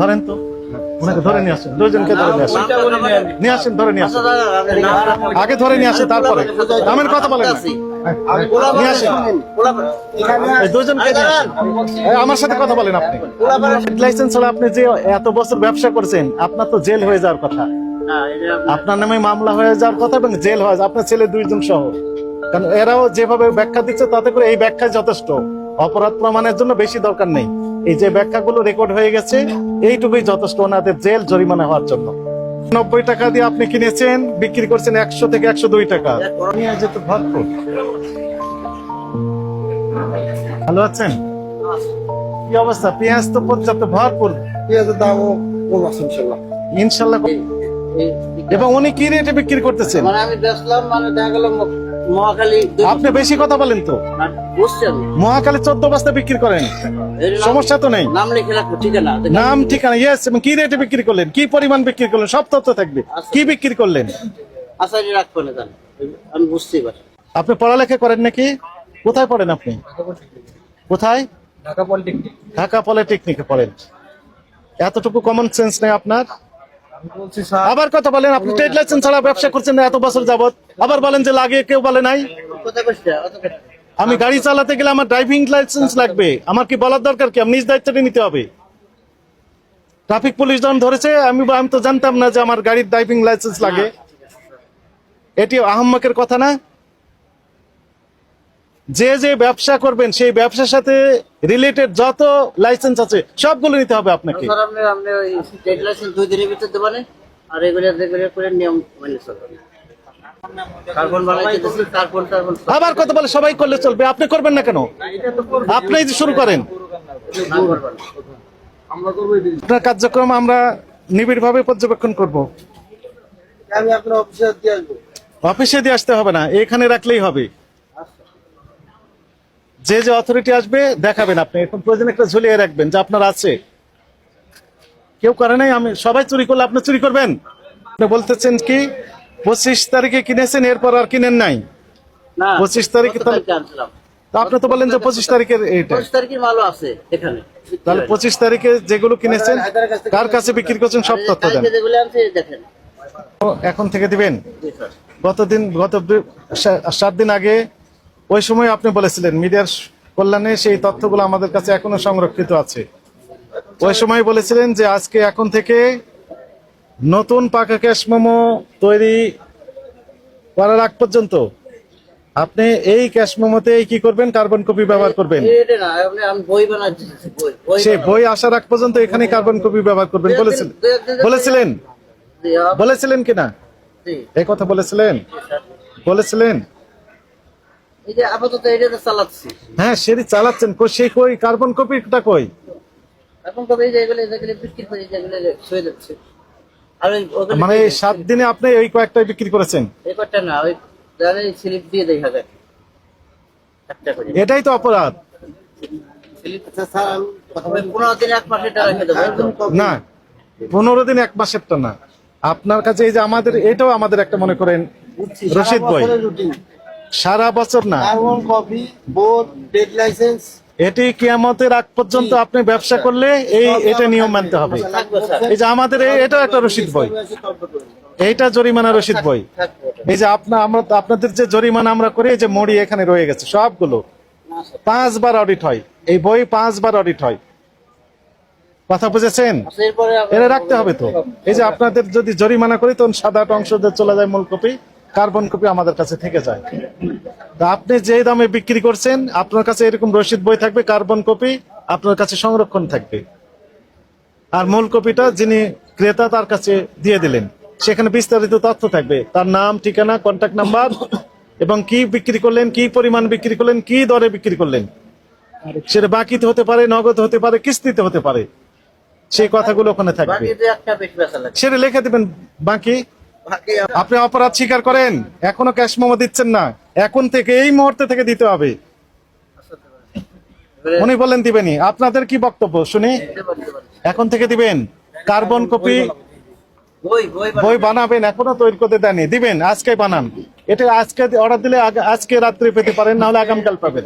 ধরেন তো ওনাকে ধরে নিয়ে আসেন, দুইজনকে ধরে নিয়ে আসেন, নিয়ে আসেন, ধরে নিয়ে আসেন, আগে ধরে নিয়ে আসেন, তারপরে নামের কথা বলেন না। নিয়ে আসেন এই দুইজনকে নিয়ে আসেন। আমার সাথে কথা বলেন। আপনি লাইসেন্স ছাড়া আপনি যে এত বছর ব্যবসা করছেন, আপনার তো জেল হয়ে যাওয়ার কথা, আপনার নামে মামলা হয়ে যাওয়ার কথা এবং জেল হয়ে যাওয়ার, আপনার ছেলে দুইজন সহ। কারণ এরাও যেভাবে ব্যাখ্যা দিচ্ছে তাতে করে এই ব্যাখ্যা যথেষ্ট, অপরাধ প্রমাণের জন্য বেশি দরকার নেই। এই যে ব্যাখ্যাগুলো রেকর্ড হয়ে গেছে এইটুকুই যথেষ্ট ওনাদের জেল জরিমানা হওয়ার জন্য। 90 টাকা দিয়ে আপনি কিনেছেন, বিক্রি করছেন 100 থেকে 102 টাকা। ভরপুর। ভালো আছেন? কি অবস্থা? পেঁয়াজ তো পর্যাপ্ত ভরপুর, পেঁয়াজের দামও কম আছে ইনশাল্লাহ। ইনশাল্লাহ। এবং উনি কি রেটে বিক্রি করতেছেন? মানে আমি বেচলাম, মানে দেখা গেল মহাখালী। আপনি বেশি কথা বলেন তো। বুঝছেন, মহাখালী 14 বস্তা বিক্রি করেন, সমস্যা তো নেই। নাম লিখে রাখবো, ঠিকানা, নাম ঠিকানা, ইয়েস। এবং কি রেটে বিক্রি করলেন, কি পরিমাণ বিক্রি করলেন, সব তথ্য থাকবে। কি বিক্রি করলেন আশারি রাখবো না, জানি আমি বুঝতেই পারি। আপনি পড়ালেখা করেন নাকি? কোথায় পড়েন আপনি? কোথায়? ঢাকা পলিটেকনিক। ঢাকা পলিটেকনিকে পড়েন। এতটুকু কমন সেন্স নেই আপনার? বলছি স্যার, আবার কথা বলেন, আপনি ট্রেড লাইসেন্স ছাড়া ব্যবসা করছেন এত বছর যাবত, আবার বলেন যে লাগে, কেউ বলে নাই। কোথায় বসছে? আমি গাড়ি চালাতে গেলে আমার ড্রাইভিং লাইসেন্স লাগবে, আমার কি বলার দরকার কি? আমি নিজ দায়িত্বটা নিতে হবে। ট্রাফিক পুলিশ যখন ধরেছে আমি তো জানতাম না যে আমার গাড়ির ড্রাইভিং লাইসেন্স লাগে। এটি আহম্মকের কথা না? যে যে ব্যবসা করবেন সেই ব্যবসার সাথে রিলেটেড যত লাইসেন্স আছে সবগুলো নিতে হবে আপনাকে। স্যার আপনি ওই ট্রেড লাইসেন্স 2 দিনের ভিতর দেবেন, আর এগুলো করে নিয়ম মেনে চলবেন। কার্বন বানাইতে দিছি, কার্বন আবার কথা বলে সবাই করলে চলবে, আপনি করবেন না কেন? আপনি যে শুরু করেন, না করবেন। আমরা করবো এই জিনিস। আপনার কার্যক্রম আমরা নিবিড়ভাবে পর্যবেক্ষণ করব। আমি আপনার অফিসে দিয়ে আসবো। অফিসে দিয়ে আসতে হবে না, এখানে রাখলেই হবে। যে যে অথরিটি আসবে দেখাবেন, আপনি এখন প্রয়োজন একটা ঝুলিয়ে রাখবেন যে আপনার আছে। কেউ করে নাই, আমি সবাই চুরি করলে আপনি চুরি করবেন? আপনি বলতেছেন কি 25 তারিখে কিনেছেন, এরপর আর কিনেন নাই? না, 25 তারিখে গত কালকে আনছিলাম। তো আপনি তো বলেন যে 25 তারিখের এইটা, 25 তারিখের মালও আছে এখানে। তাহলে 25 তারিখে যেগুলো কিনেছেন কার কাছে বিক্রি করছেন সব তথ্য দেন। কালকে যেগুলো আনছে দেখেন। এখন থেকে দিবেন? জি স্যার। গত 7 দিন আগে ওই সময় আপনি বলেছিলেন মিডিয়ার কল্যাণে, সেই তথ্যগুলো আমাদের কাছে এখনো সংরক্ষিত আছে। ওই সময় বলেছিলেন যে আজকে এখন থেকে নতুন পাকা ক্যাশ মেমো তৈরি করার আগ পর্যন্ত আপনি এই ক্যাশ মেমোতে কি করবেন, কার্বন কপি ব্যবহার করবেন। এটা না, আমি বই বানাচ্ছি, বই সেই বই আসার আগ পর্যন্ত এখানে কার্বন কপি ব্যবহার করবেন বলেছিলেন বলেছিলেন কিনা? জি, এই কথা বলেছিলেন? বলেছিলেন? এই যে আপাতত এটা চালাচ্ছি। হ্যাঁ, সেটি চালাচ্ছেন। সেই কই কার্বন কপিটা কই? এখন কবে যেগুলো বিক্রি করি, যেগুলো হয়ে যাচ্ছে। আর ওই মানে এই 7 দিনে আপনি এই কয়েকটাই বিক্রি করেছেন? এই কটা না, ওই যারা স্লিপ দিয়ে দেখা যায় একটা করে। এটাই তো অপরাধ। স্লিপ স্যার, আমি 15 দিন 1 মাসে টাকা রেখে দেবো না, 15 দিন 1 মাসেরটা না। আপনার কাছে এই যে আমাদের, এটাও আমাদের একটা মনে করেন রসিদ বই, সারা বছর না। Carbon copy, board, trade licence, এটি কিয়ামতের আগ পর্যন্ত আপনি ব্যবসা করলে এটা নিয়ম মানতে হবে। থাকবে স্যার। এই যে আমাদের এটাও একটা রসিদ বই, এইটা জরিমানা রসিদ বই। এই যে আপনাদের যে জরিমানা আমরা করি, এই যে মড়ি এখানে রয়ে গেছে সবগুলো, 5 বার অডিট হয় এই বই, 5 বার অডিট হয়। কথা বুঝেছেন? এটা রাখতে হবে তো। এই যে আপনাদের যদি জরিমানা করি তখন সাদা অংশ চলে যায় মূল কপি, কার্বন কপি আমাদের কাছে থেকে যায়। তা আপনি যে দামে বিক্রি করছেন আপনার কাছে এরকম রসিদ বই থাকবে, কার্বন কপি আপনার কাছে সংরক্ষণ থাকবে। আর মূল কপিটা যিনি ক্রেতা তার কাছে দিয়ে দিলেন, সেখানে বিস্তারিত তথ্য থাকবে, তার নাম, ঠিকানা, কন্ট্যাক্ট নাম্বার, এবং কি বিক্রি করলেন, কি পরিমাণ বিক্রি করলেন, কি দরে বিক্রি করলেন। সেটা বাকিতে হতে পারে, নগদ হতে পারে, কিস্তিতে হতে পারে, সেই কথাগুলো ওখানে থাকবে। সেটা লিখে দিবেন বাকি। আপনি অপরাধ স্বীকার করেন, এখনো ক্যাশ মেমো দিচ্ছেন না, এখন থেকে এই মুহূর্তে থেকে দিতে হবে। উনি বলেন দিবেনি, আপনাদের কি বক্তব্য শুনি? এখন থেকে দিবেন কার্বন কপি, বই বানাবেন, এখনো তৈরি করতে দেননি, দিবেন আজকে বানান। এটা আজকে অর্ডার দিলে আজকে রাত্রে পেতে পারেন, না হলে আগামীকাল পাবেন।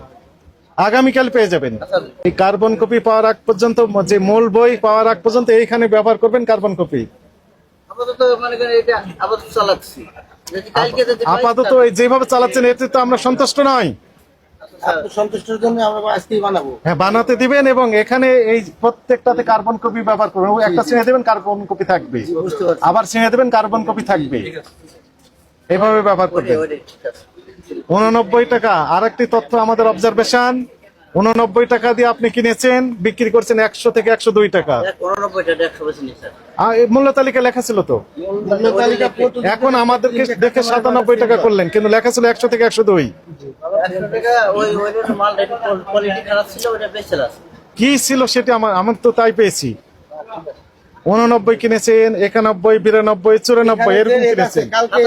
আগামীকাল পেয়ে যাবেন। আচ্ছা এই কার্বন কপি পাওয়ার আগ পর্যন্ত, যে মূল বই পাওয়ার আগ পর্যন্ত এইখানে ব্যবহার করবেন কার্বন কপি। আপাতত মনে করেন এটা আপাতত চালাচ্ছি, যদি কালকে যদি পাই, আপাতত এই যেভাবে চালাচ্ছেন এতে তো আমরা সন্তুষ্ট নই। আপনি সন্তুষ্টের জন্য আমরা আজকেই বানাবো। হ্যাঁ, বানাতে দিবেন এবং এখানে এই প্রত্যেকটাতে কার্বন কপি ব্যবহার করবেন। ওই একটা ছিঁড়ে দেবেন, কার্বন কপি থাকবে, বুঝতে পারছি। আবার ছিঁড়ে দেবেন, কার্বন কপি থাকবে, এভাবে ব্যবহার করবেন। ঠিক আছে। 89 টাকা। আর একটি তথ্য আমাদের অবজারভেশন, 89 টাকা দিয়ে আপনি কিনেছেন, বিক্রি করছেন 100 থেকে 102 টাকা। 89 টাকা 100 বেশি নিই স্যার। আর এই মূল্য তালিকা লেখা ছিল তো, মূল্য তালিকা প্রতি এখন আমাদেরকে দেখে 97 টাকা করলেন, কিন্তু লেখা ছিল 100 থেকে 102। 100 টাকা ওই মাল কোয়ালিটি খারাপ ছিল, ওটা বেশি আছে। কি ছিল সেটা আমার তো তাই পেয়েছি। 89 কিনেছেন, 91, 92, 94 এরকম কিনেছেন। কালকে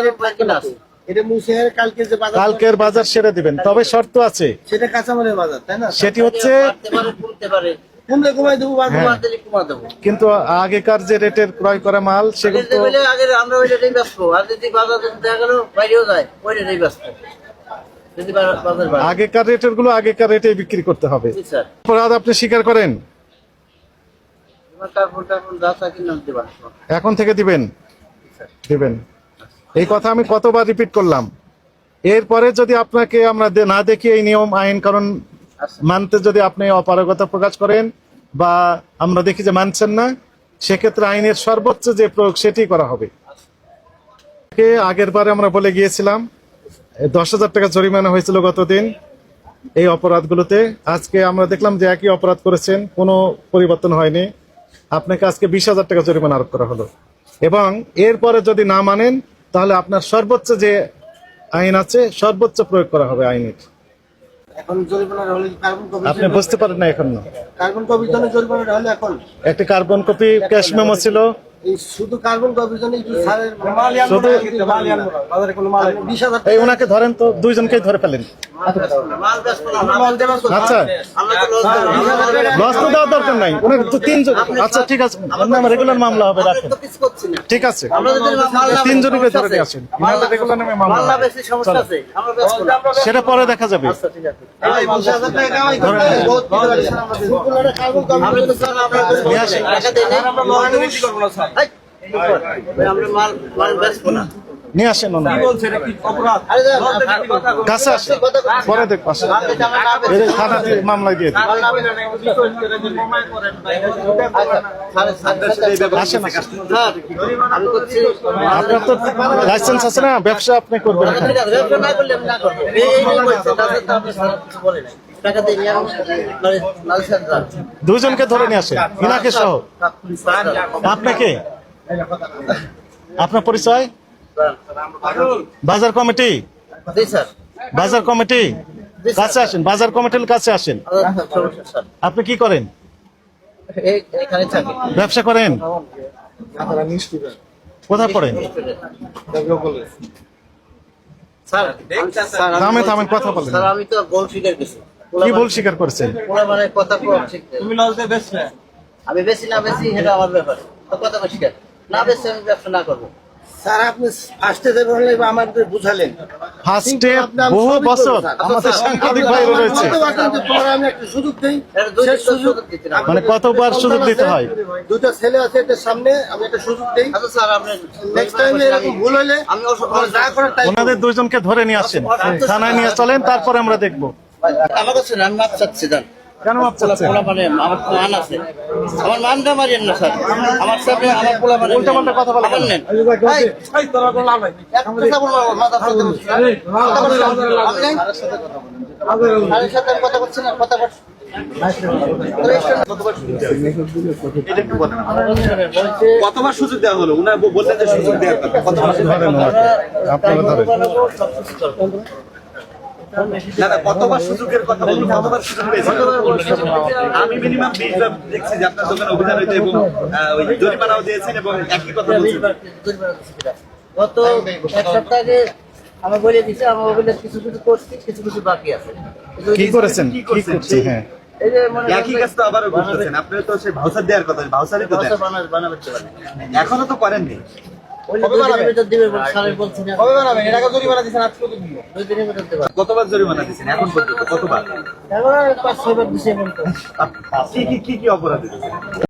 এটা মুছে কালকে যে বাজার কালকের বাজার সেরে দিবেন, তবে শর্ত আছে, সেটা কাঁচামালের বাজার, তাই না? সেটি হচ্ছে বাড়তে পারে, কমতে পারে, কমলে কমাই দেবো বাজার। হ্যাঁ। কমাতে দিলে কমা দেবো। কিন্তু আগেকার যে রেটের ক্রয় করা মাল সেগুলো তো আগে আমরা ওইটাই ব্যস্ত, আর যদি বাজার দেখা গেল বাইরেও যায় ওইটাই ব্যস্ত, যদি বাজার বাড়ে। আগেকার রেটের গুলো আগেকার রেটে বিক্রি করতে হবে। জি স্যার, অপরাধ আপনি স্বীকার করেন, কার্বন যা তা কিনে দিতে পারে। এখন থেকে দিবেন। এই কথা আমি কতবার রিপিট করলাম। এরপরে যদি আপনাকে আমরা না দেখি এই নিয়ম আইন কারণ মানতে, যদি আপনি অপারগতা প্রকাশ করেন বা আমরা দেখি যে মানছেন না, সেক্ষেত্রে আইনের সর্বোচ্চ যে প্রয়োগ সেটি করা হবে। আগের বারে আমরা বলে গিয়েছিলাম 10,000 টাকা জরিমানা হয়েছিল গতদিন এই অপরাধগুলোতে। আজকে আমরা দেখলাম যে একই অপরাধ করেছেন, কোনো পরিবর্তন হয়নি, আপনাকে আজকে 20,000 টাকা জরিমানা আরোপ করা হলো। এবং এরপরে যদি না মানেন তাহলে আপনার সর্বোচ্চ যে আইন আছে সর্বোচ্চ প্রয়োগ করা হবে আইনের। এখন জরিমানা হলে কার্বন কপি, আপনি বুঝতে পারেন না এখন। কার্বন কপির জন্য জরিমানা হলে এখন একটা কার্বন কপি ক্যাশ মেমো ছিল, এই শুধু কার্বন কপির জন্য একটু ছাড়ের শুধু বাজারে কোনো মাল 20,000 এই ওনাকে ধরেন তো, দুইজনকেই ধরে ফেলেন। মাল ব্যস্ত না, মাল ব্যস্ত না। আচ্ছা, আমরা তো লস দেব। লস তো দেওয়ার দরকার নাই, ওনাকে তো তিনজন। আচ্ছা ঠিক আছে, আমার রেগুলার মামলা হবে, আমরা রাখেন। তো কিছু করছি না। ঠিক আছে, আমরা যদি মাল না তিনজনকে ধরে নিয়ে আসেন, রেগুলার নামে মামলা মাল না হবে। বেশি সমস্যা আছে, আমরা ব্যস্ত না। সেটা পরে দেখা যাবে। আচ্ছা ঠিক আছে। এই 20,000 টাকা কামাই করতে বহুত কিছু আছে আমাদের। শুধু কার্বন কপি আমি তো স্যার আমরা নিয়ে আসেন। টাকা দেই না, আমরা লস বিক্রি করব না স্যার। আমরা মাল ব্যস্ত না। নিয়ে আসেন ওনাকে, আরে কাছে আসেন, পরে দেখবো। আসেন, এই থানাতে মামলা দিয়ে দিন। আসেন, আসেন। আমি করছি। আপনার তো লাইসেন্স আছে না, ব্যবসা আপনি করবেন ঠিক এখানে। আছে, ব্যবসা না করলে আমি না করবো। এই নিয়ে বলছে, তাদের তো আপনি স্যার কিছু বলে নাই। টাকা দিয়ে নিয়ে লাল স্যার যান। দুইজনকে ধরে নিয়ে আসেন, ইনাকে সহ। আপনাকে, আপনার পরিচয়? বাজার কমিটি, জি স্যার। বাজার কমিটি কাছে আসেন, বাজার কমিটির কাছে আসেন। সমস্যা স্যার। আপনি কি করেন? এখানে থাকি। ব্যবসা করেন? কোথায় পড়েন? স্যার, থামেন, থামেন, কথা বলেন। স্যার আমি তো গোল স্বীকার করছি। কি ভুল স্বীকার করেছেন? ওরা মানে কথা কম শিখতে। আমি বেশি না বেশি সেটা আমার ব্যাপার। তো কথা কম শিখার। না বেশি আমি ব্যবসা না করবো। স্যার আপনি ফার্স্টে যে বললেন আমাদের বুঝালেন ফার্স্টে আপনি আমি বহু সবই বছর করবো, স্যার। আমাদের সাংবাদিক আপনি ভাইরা আমার রয়েছে, বলতে পারতেন যে তোমার আমি একটা সুযোগ দেই। এটা দুই সেই সুযোগ দিতে না। মানে কতবার সুযোগ দিতে হয়? দুটো ছেলে আছে এটার সামনে, আমি একটা সুযোগ দেই। আচ্ছা স্যার, আপনি নেক্সট টাইম এরকম ভুল হলে আমি আমরা যা করার তাই ওনাদের দুইজনকে ধরে নিয়ে আসেন, থানায় নিয়ে চলেন, তারপরে আমরা দেখবো। আমার কাছে আমি মাপ চাচ্ছি জান। কেন মাপ চাচ্ছেন? পোলা মানে আমার মান আছে, আমার মানটা মারিয়েন না স্যার। আমার সামনে আমার পোলা মানে উল্টাপাল্টা কথা বলেন আমার কেন? নেন। এই, তোরা কোনো লাভ নাই। একটা কথা বলবো, মাথা ফালতে বলছি। কথা বলছি, আমি নাই। স্যারের সাথে আমি কথা বলছি না, কথা বলছি। কতবার সুযোগ দেওয়া হলো? উনার বললেন যে সুযোগ দেওয়ার কথা। কতবার সুযোগ ধরেন ওনাকে, আপনারা ধরেন। দাদা, কতবার সুযোগের কথা বলুন? কতবার সুযোগ পেয়েছেন? আমি মিনিমাম 20 বার দেখছি যে আপনার দোকানে অভিযান হইতে এবং ওই জরিমানাও দিয়েছেন এবং একই কথা বলছেন। গত এক সপ্তাহ আগে আমি বলে দিচ্ছি, আমার মোবাইলে কিছু কিছু করছি, কিছু কিছু বাকি আছে। কি করেছেন? কি করছি? হ্যাঁ, এই যে মনে একই কাজ তো আবারও করতেছেন। আপনি তো সেই ভাউচার দেওয়ার কথা, ভাউচারই তো দেন। বানাবে এখনো তো করেননি। কবে বানাবেন? কবে বানাবেন? এর আগে জরিমানা দিয়েছেন, আজকে তো দিল। কতবার জরিমানা দিচ্ছেন এখন পর্যন্ত? কতবার? কি কি অপরাধ দিচ্ছেন?